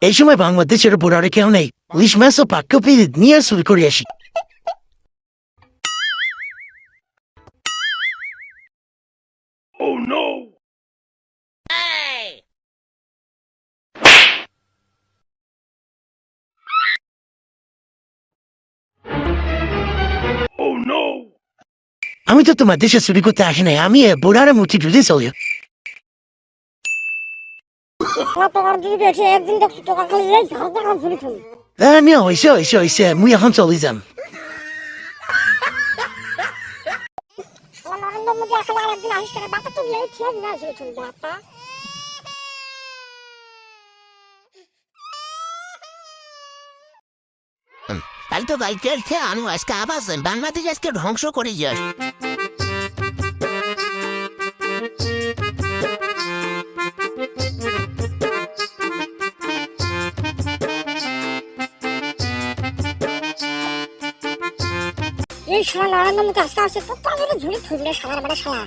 এই সময় বাংলাদেশের বোর্ডারে কেউ নেই, ইলিশ মাছ ও পাক্য পেয়ে নিয়ে শুরু করে আসি। আমি তো তোমার দেশে চুরি করতে আসি নাই, আমি বোর্ডারে মুক্তি দিতে চলি। হয়েছে হয়েছে হয়েছে, মুই এখন চলে যাম। তাই তো বাইকের আমি আজকে আবার বাংলাদেশ আজকে ধ্বংস করে যাস। এই শালা নরেন্দ্র মোদী আজকে আসে তো তাদের ঝুড়ি থুবলে শালার বাড়া শালা।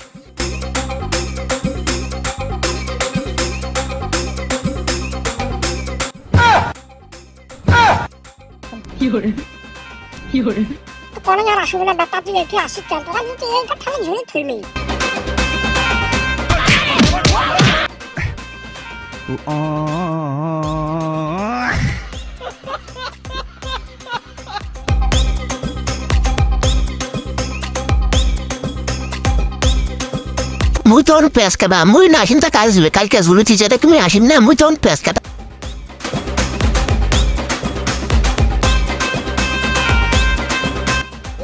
কোনে আর আসবে না বেটা, তুই এটি আসিস কেন? তোরা যদি এইটা খালি ঝুড়ি থুবলি। মুই তোর পেঁয়াজ খাবা, মুই না আসিম তা কাজ হবে, কালকে ঝুলুছি যেটা তুমি আসিম না, মুই তোর পেঁয়াজ খাবা।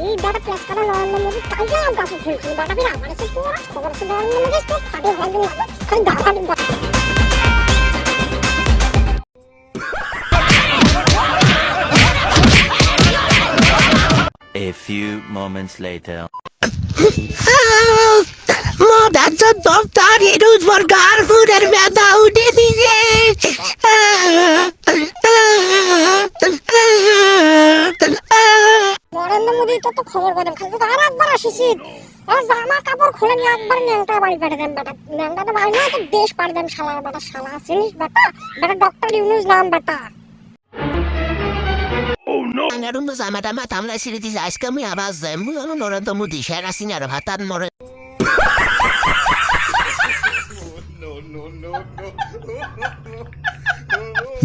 এই বেটা প্লাস করা নরেন্দ্র মোদী কালকে আম গাছ ফেলছিল বেটা, ফির আমার কাছে পুরো খবর আছে নরেন্দ্র মোদী তো ফাটে ভাগিন লাগে খালি দাঁড়ানি। A few moments later. Modaचं दफ्तर इडूज वर्गार फुडेर मेदा उडे दिजे নরেন্দ্র মোদী তো খবর পেলাম, খালি তো আর একবার আসিস আর জামা কাপড় খুলে নিয়ে একবার ন্যাংটা বাড়ি পেটে দেন বেটা। ন্যাংটা তো বাড়ি নয় তো দেশ পাড়ি দেন শালার বেটা, শালা চিনিস বেটা? বেটা ডক্টর ইউনুস নাম বেটা। Ngayon mo sa mata tamla siliti sa ice kami abaz mo ano noran to mo di share sinar hatan mo.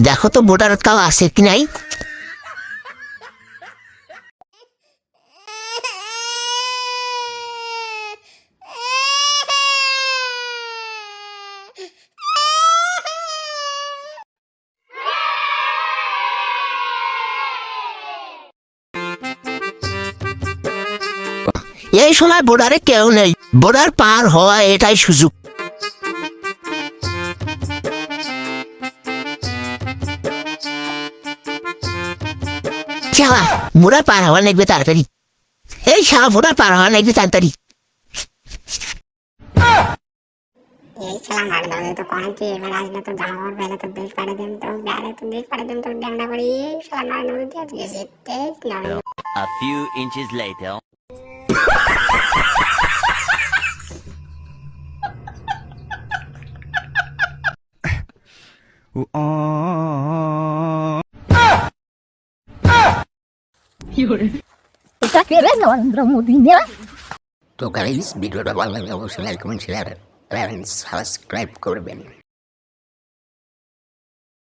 দেখো তো ভোটার কাউ আছে কি নাই। এই সময় বোর্ডারে কেউ নেই, বোর্ডার পার হওয়া এটাই সুযোগ। শালা বোর্ডার পার হওয়া লাগবে তাড়াতাড়ি, এই শালা বোর্ডার পার হওয়া লাগবে তাড়াতাড়ি। এই শালা নরেন্দ্র মোদী তো কোনে কি এবার আসলে তো জামা পেলে তো দেশ পাড়ি দেন, তো বেড়ে তো দেশ পাড়ি দেন, তো ড্যাংরা করি। এই শালা নরেন্দ্র মোদী আজকে জিততে Narendra. A few inches later. এটা কে রে নরেন্দ্র মোদী না? তো গাইস ভিডিওটা ভালো লাগলে অবশ্যই like comment share and subscribe করবেন।